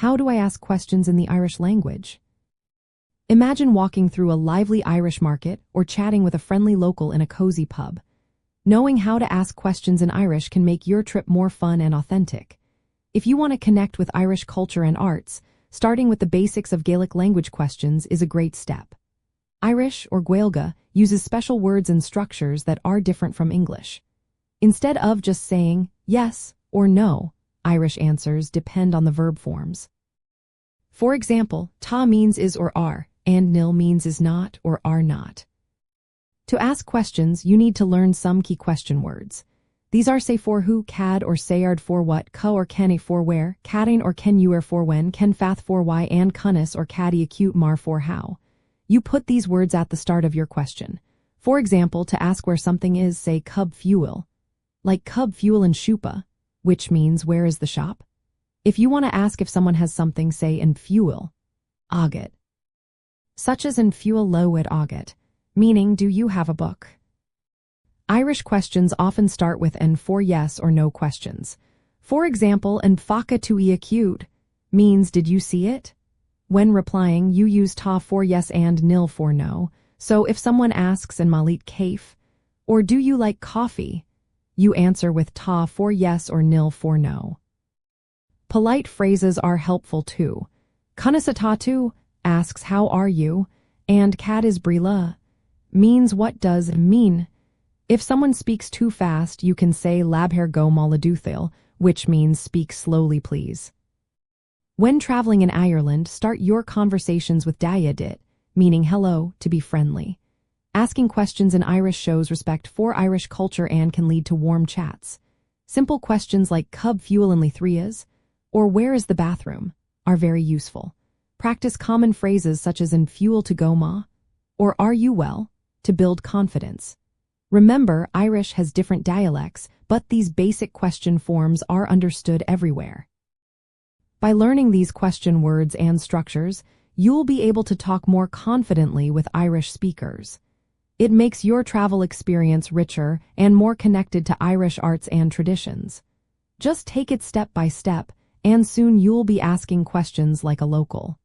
How do I ask questions in the Irish language? Imagine walking through a lively Irish market or chatting with a friendly local in a cozy pub. Knowing how to ask questions in Irish can make your trip more fun and authentic. If you want to connect with Irish culture and arts, starting with the basics of Gaelic language questions is a great step. Irish, or Gaeilge, uses special words and structures that are different from English. Instead of just saying yes or no, Irish answers depend on the verb forms. For example, tá means is or are, and nil means is not or are not. To ask questions, you need to learn some key question words. These are say for who, cad or sayard for what, co or kenny for where, cadin or ken you for when, ken fath for why, and cunnis or caddy acute mar for how. You put these words at the start of your question. For example, to ask where something is, say cub fuel. Like cub fuel in Shupa, which means where is the shop? If you want to ask if someone has something, say in fuel, agate. Such as in fuel low at agate, meaning do you have a book? Irish questions often start with an for yes or no questions. For example, an faca tu acute means did you see it? When replying, you use ta for yes and nil for no. So if someone asks in malit kaif, or do you like coffee, you answer with ta for yes or nil for no. Polite phrases are helpful too. Kunnisatatu asks how are you, and cad is brila means what does mean. If someone speaks too fast, you can say labher go maladuthil, which means speak slowly please. When traveling in Ireland, start your conversations with dayadit, meaning hello, to be friendly. Asking questions in Irish shows respect for Irish culture and can lead to warm chats. Simple questions like cub fuel in Lithrias, or where is the bathroom, are very useful. Practice common phrases such as in fuel to go ma, or are you well, to build confidence. Remember, Irish has different dialects, but these basic question forms are understood everywhere. By learning these question words and structures, you'll be able to talk more confidently with Irish speakers. It makes your travel experience richer and more connected to Irish arts and traditions. Just take it step by step, and soon you'll be asking questions like a local.